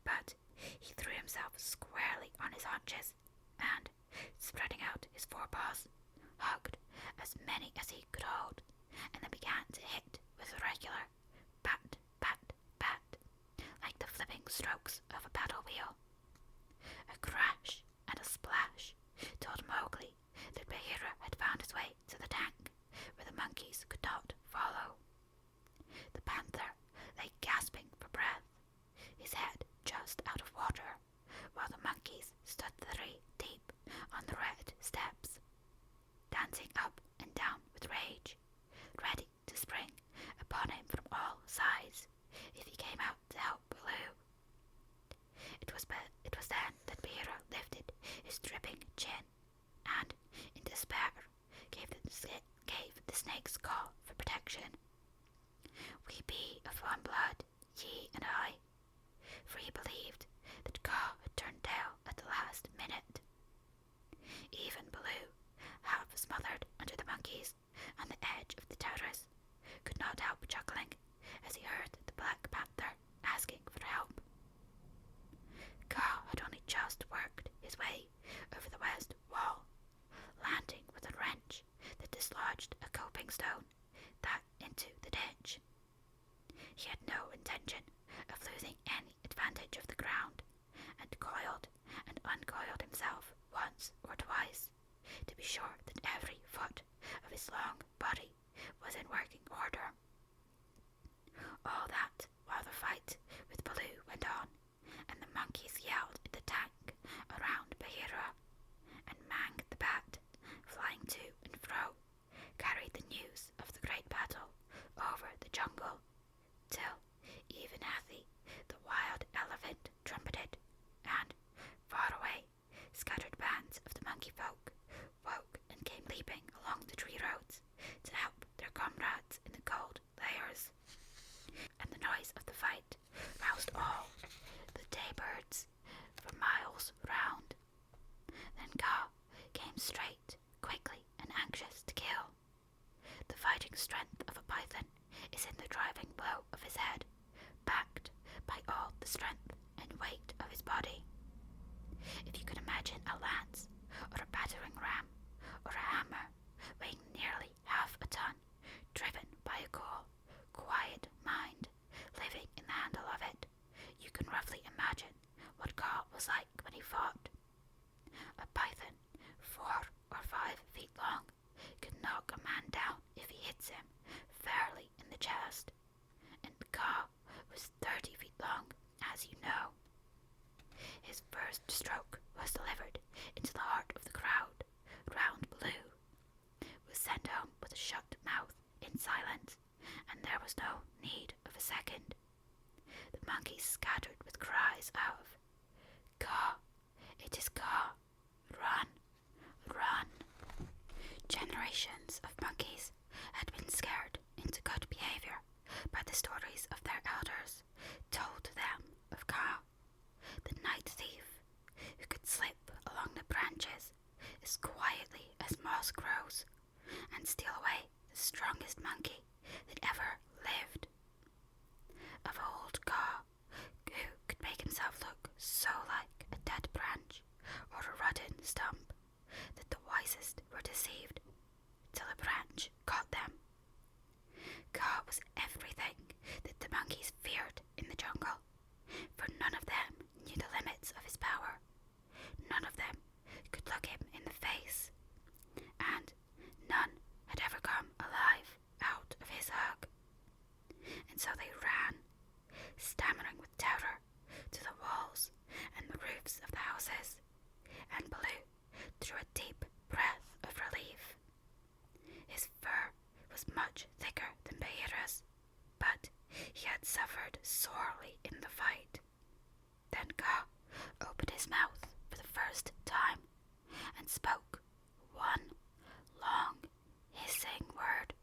But he threw himself squarely on his haunches, and, spreading out his forepaws, hugged as many as he could hold, and then began to hit with a regular pat, pat, pat, like the flipping strokes of a paddle wheel. A crash and a splash told Mowgli that Bagheera had found his way to the tank, where the monkeys could not follow. The panther lay gasping for breath, his head just out of water, while the monkeys stood 3 deep on the red steps, dancing up and down with rage, ready to spring upon him from all sides if he came out to help Baloo. It was then that Bagheera lifted his dripping chin, and, in despair, gave the snake's call for protection. "We be of one blood, ye and I," for he believed that Kaa had turned tail at the last minute. Even Baloo, half smothered under the monkeys on the edge of the terrace, could not help chuckling as he heard the Black Panther asking for help. Kaa had only just worked his way over the west wall, landing with a wrench that dislodged a coping stone that into the ditch. He had no intention of losing any advantage of the ground, and coiled and uncoiled himself once or twice, to be sure that every foot of his long body was in working order. All that while the fight with Baloo went on, and the monkeys yelled at the tank around Bagheera, and Mang the Bat, flying to and fro, carried the news of the great battle over the jungle, till even Hathi, the wild elephant, trumpeted, and, far away, scattered bands of the monkey folk woke and came leaping along the tree roads to help their comrades in the cold layers. And the noise of the fight roused all the day birds for miles round. Then Kaa came straight, quickly, and anxious to kill. The fighting strength of a python is in the driving blow of his head, backed by all the strength and weight of his body. If you can imagine a lance, or a battering ram, or a hammer weighing nearly half a ton, driven by a cool, quiet mind living in the handle of it, you can roughly imagine what Ka was like when he fought. A python, 4 or 5 feet long, can knock a man down if he hits him fairly in the chest, and Ka was 30 feet long, as you know. His first stroke was delivered into the heart of the crowd. Round Blue was sent home with a shut mouth in silence, and there was no need of a second. The monkeys scattered with cries of, "Ka! It is Ka! Run! Run!" Generations of monkeys had been scared into good behavior by the stories of their elders, told to them of Ka, the night thief who could slip along the branches as quietly as moss grows and steal away the strongest monkey that ever lived. Of old Ka, who could make himself look so like a dead branch or a rotten stump that the wisest were deceived till a branch caught them. Ka was everything that the monkeys feared in the jungle, for none of them knew the limits of his power. None of them could look him in the face, and none had ever come alive out of his hug. And so they ran, stammering with terror, to the walls and the roofs of the houses, and Baloo drew a deep breath of relief. His fur was much thicker than Bagheera's, but he had suffered sorely in the fight. Then Ka opened his mouth for the first time and spoke one long hissing word,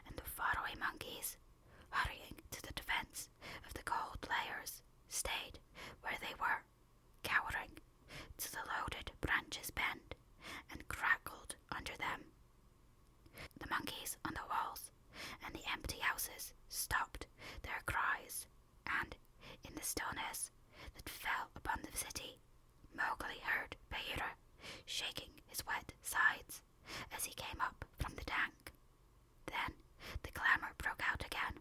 and the faraway monkeys, hurrying to the defense of the gold layers, stayed where they were, cowering till the loaded branches bent and crackled under them. The monkeys on the walls and the empty houses stopped their cries, and in the stillness that fell upon the city, Mowgli heard Bagheera shaking his wet sides as he came up from the tank. Then the clamour broke out again.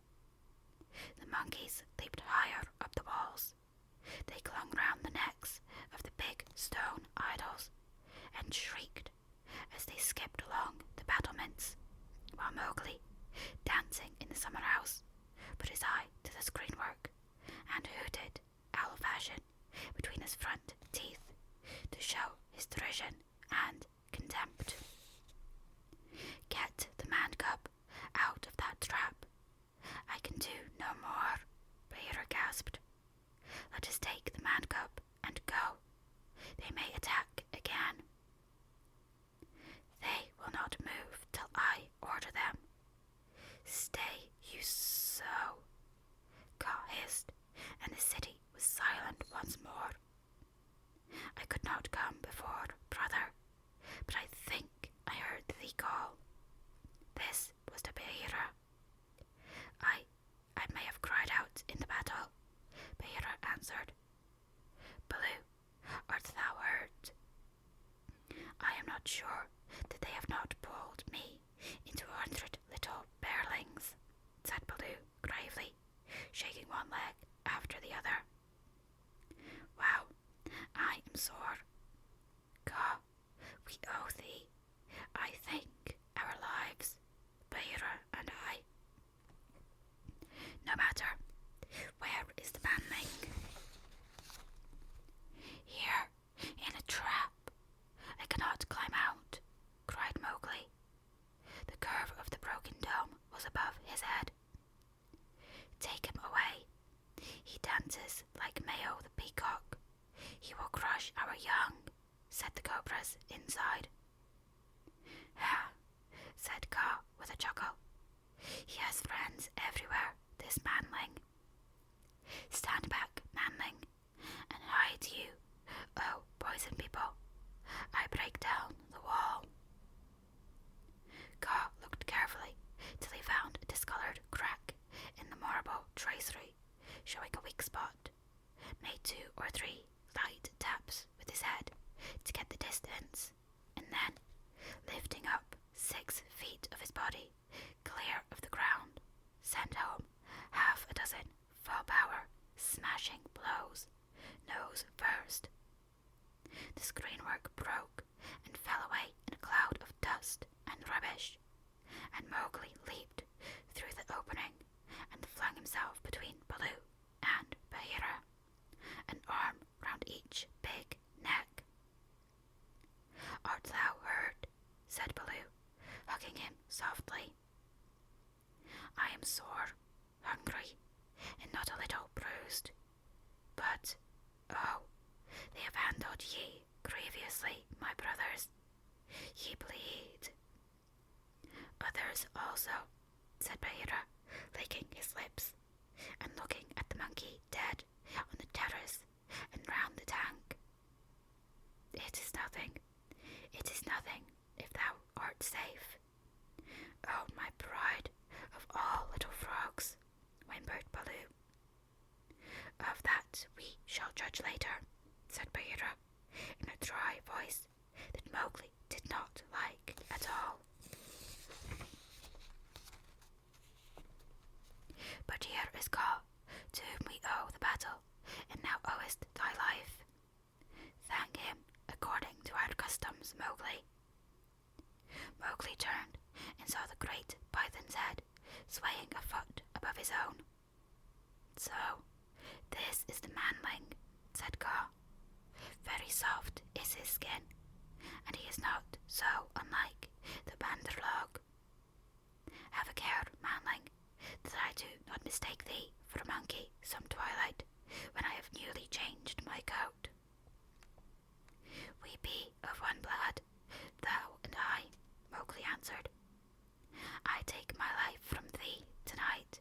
The monkeys leaped higher up the walls. They clung round the necks of the big stone idols and shrieked as they skipped along the battlements, while Mowgli, dancing in the summer house, put his eye to the screenwork and hooted, owl fashion, between his front teeth to show his derision and contempt. "Get the man cub out of that trap. I can do no more," Bagheera gasped. "Let us take the man cub and go. They may attack again." "They will not move till I order them." "Stay, you so," Ka hissed, and the city was silent once more. "I could not come before, brother, but I think I heard thee call." This was to Bagheera. I may have cried out in the battle," Bagheera answered. "Baloo, art thou hurt?" "I am not sure that they have not pulled me into 100 little bearlings," said Baloo gravely, shaking one leg after the other. "Wow, I am sore. Ka, we owe thee, I think, our lives, Bagheera and I. No matter. Where is the manling?" "Here, in a trap. I cannot climb out," cried Mowgli. The curve of the broken dome was above his head. "Take him away. He dances like Mayo the peacock. He will crush our young," said the cobras inside. "Ha," said Ka with a chuckle. "He has friends everywhere, this manling. Stand back, manling, and hide you, oh poison people. I break down the wall." Ka looked carefully till he found a discoloured crack tracery, showing a weak spot, made 2 or 3 light taps with his head to get the distance, and then, lifting up 6 feet of his body clear of the ground, sent home half a dozen full-power smashing blows, nose first. The screenwork broke and fell away in a cloud of dust and rubbish, and Mowgli leaped through the opening and flung himself between Baloo and Bagheera, an arm round each big neck. "Art thou hurt?" said Baloo, hugging him softly. "I am sore, hungry, and not a little bruised. But, oh, they have handled ye grievously, my brothers. Ye bleed." "Others also," said Bagheera, licking his lips and looking at the monkey dead on the terrace and round the tank. It is nothing, if thou art safe." "Oh, my pride of all little frogs," whimpered Baloo. "Of that we shall judge later," said Bagheera, in a dry voice that Mowgli did not like at all. "But here is Kaa, to whom we owe the battle, and thou owest thy life. Thank him according to our customs, Mowgli." Mowgli turned and saw the great python's head swaying a foot above his own. "So, this is the manling," said Kaa. "Very soft is his skin, and he is not so unlike the Bandarlog. Have a care, manling, that I do not mistake thee for a monkey some twilight when I have newly changed my coat." "We be of one blood, thou and I," Mowgli answered. "I take my life from thee tonight.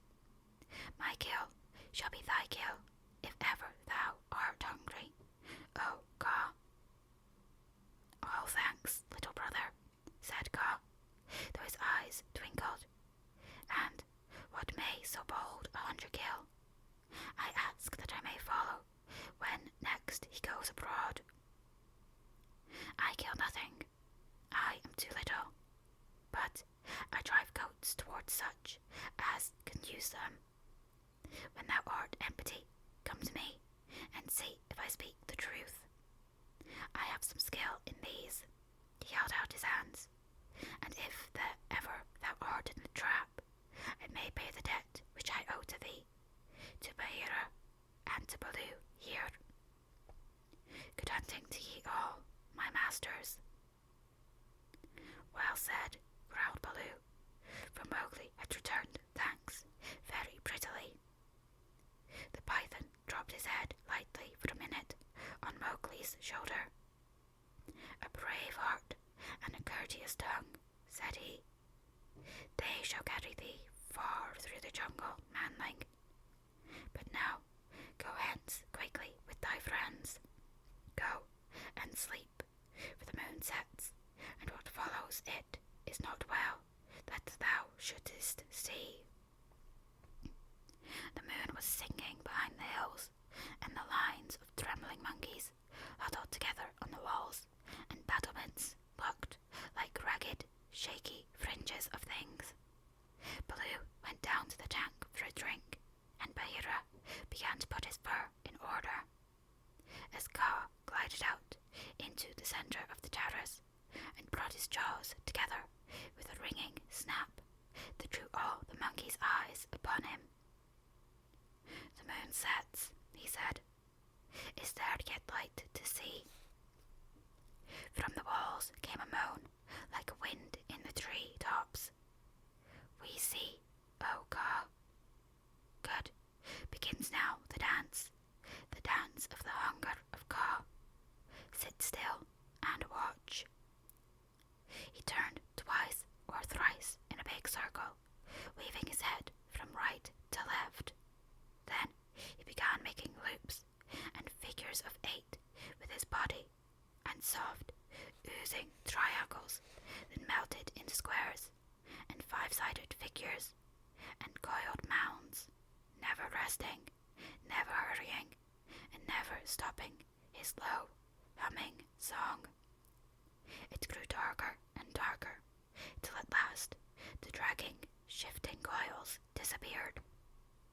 My kill shall be thy kill if ever thou art hungry, O Kaa." "All thanks, little brother," said Kaa, though his eyes twinkled. "And what may so bold a hunter kill? I ask that I may follow when next he goes abroad." "I kill nothing. I am too little. But I drive goats towards such as can use them. When thou art empty, come to me, and see if I speak the truth. I have some skill in these." He held out his hands. "And if ever thou art in a trap, I may pay the debt which I owe to thee, to Bagheera, and to Baloo here. Good hunting to ye all, my masters." "Well said," growled Baloo, for Mowgli had returned thanks very prettily. The python dropped his head lightly for a minute on Mowgli's shoulder. "A brave heart and a courteous tongue," said he. "They shall carry thee far through the jungle, manling. But now go hence quickly with thy friends. Go and sleep, for the moon sets, and what follows it is not well that thou shouldest see." The moon was sinking behind the hills, and the lines of trembling monkeys huddled together on the walls and battlements looked like ragged, shaky fringes of things. Baloo went down to the tank for a drink, and Bagheera began to put his fur in order. As Kaa glided out into the center of the terrace and brought his jaws together with a ringing snap that drew all the monkeys' eyes upon him. "The moon sets," he said. "Is there yet light to see?" From the walls came a moan like a wind in the tree tops. "We see, O Kaa." "Good. Begins now the dance of the hunger of Kaa. Sit still and watch." He turned twice or thrice in a big circle, weaving his head from right to left. Then he began making loops and figures of 8 with his body, and soft, oozing triangles that melted into squares, and 5-sided figures, and coiled mounds, never resting, never hurrying, and never stopping his low, humming song. It grew darker and darker, till at last the dragging, shifting coils disappeared,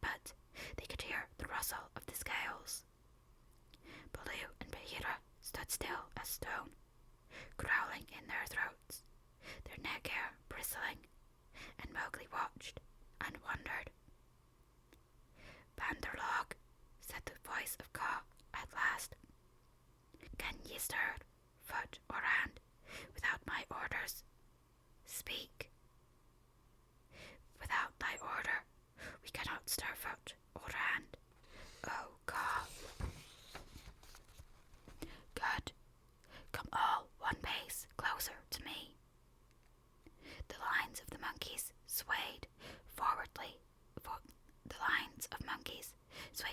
but they could hear the rustle of the scales. Baloo and Bagheera stood still as stone, growling in their throats, their neck hair bristling, and Mowgli watched and wondered. "Banderlog," said the voice of Kaa at last, "can ye stir foot or hand without my orders? Speak." "Without thy order, we cannot stir foot or hand, O Kaa." "Good. Come all one pace closer to me." The lines of the monkeys swayed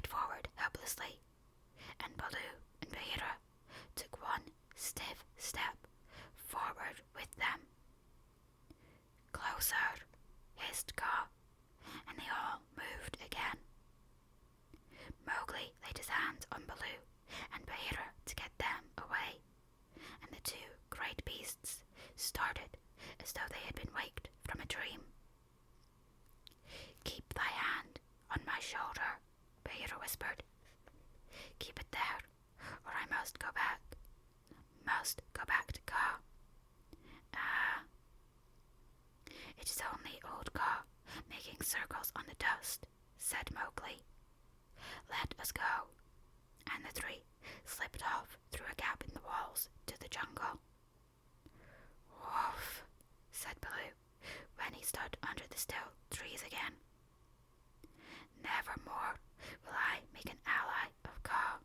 forward helplessly, and Baloo and Bagheera took one stiff step forward with them. "Closer," hissed Kaa, and they all moved again. Mowgli laid his hands on Baloo and Bagheera to get them away, and the two great beasts started as though they had been waked from a dream. "Keep thy hand on my shoulder," Bagheera whispered. "Keep it there, or I must go back. Must go back to Kaa." "Ah." "It is only old Kaa making circles on the dust," said Mowgli. "Let us go." And the three slipped off through a gap in the walls to the jungle. "Woof," said Baloo, when he stood under the still trees again. "Never more will I make an ally of Kaa."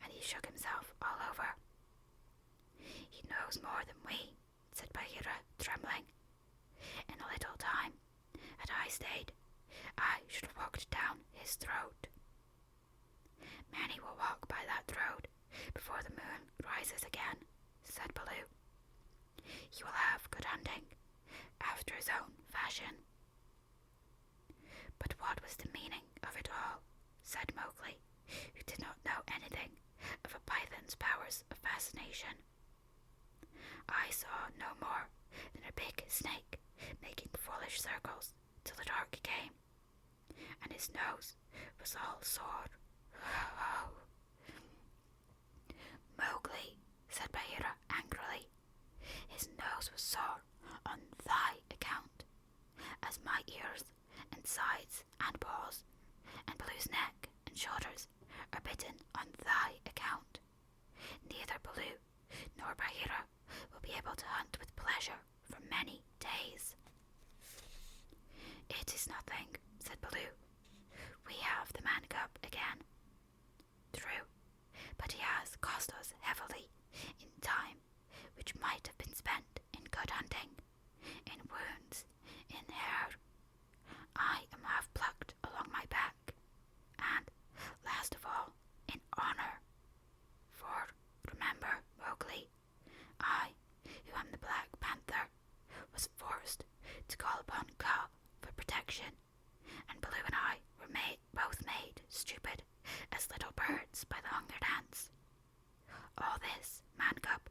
And he shook himself all over. "He knows more than we," said Bagheera, trembling. "In a little time, had I stayed, I should have walked down his throat." "Many will walk by that road before the moon rises again," said Baloo. "He will have good hunting, after his own fashion." "But what was the meaning of it all?" said Mowgli, who did not know anything of a python's powers of fascination. "I saw no more than a big snake making foolish circles till the dark came, and his nose was all sore." "Mowgli," said Bagheera angrily, "his nose was sore on thy account, as my ears and sides and paws and Baloo's neck and shoulders are bitten on thy account. Neither Baloo nor Bagheera will be able to hunt with pleasure for many days." "It is nothing," said Baloo. "We have the man cub again." "True, but he has cost us heavily in time which might have been spent in good hunting, in wounds, in hair. I am half plucked along my back, and, last of all, in honor. For, remember, Mowgli, I, who am the Black Panther, was forced to call upon Kaa for protection, and Baloo and I were both made stupid as little birds by the hungered ants. All this, man cub,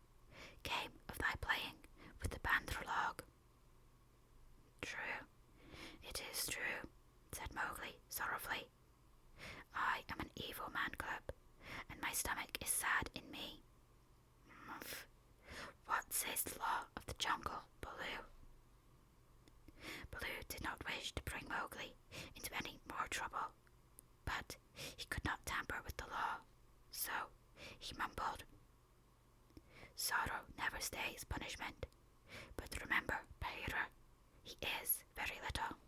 came of thy playing with the Banderlog." "True, it is true," said Mowgli sorrowfully. "I am an evil man cub, and my stomach is sad in me. What says the law of the jungle, Baloo?" Baloo did not wish to bring Mowgli into any more trouble, but he could not tamper with the law, so he mumbled, "Sorrow never stays punishment, but remember, Bagheera, he is very little."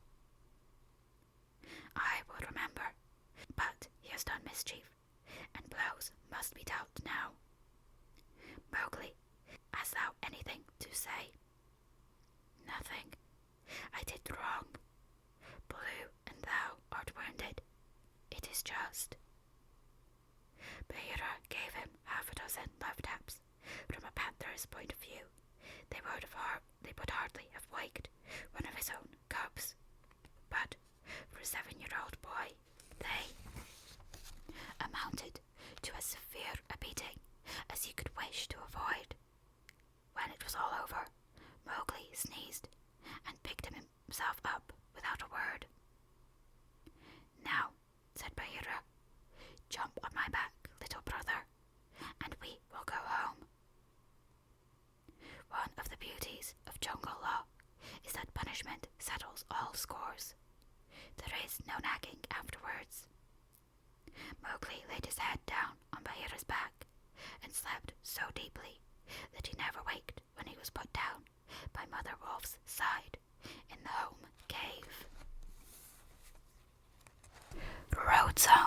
"I will remember, but he has done mischief, and blows must be dealt now. Mowgli, hast thou anything to say?" "Nothing. I did wrong. Baloo and thou art wounded. It is just." Bagheera gave him half a dozen love taps. From a panther's point of view, they would hardly have waked one of his own cubs, but for a 7-year-old boy, They amounted to as severe a beating as he could wish to avoid. When it was all over, Mowgli sneezed and picked himself up without a word. "Now," said Bagheera, "jump on my back, little brother, and we will go home." One of the beauties of jungle law is that punishment settles all scores. There is no nagging afterwards. Mowgli laid his head down on Bagheera's back and slept so deeply that he never waked when he was put down by Mother Wolf's side in the home cave. Road Song.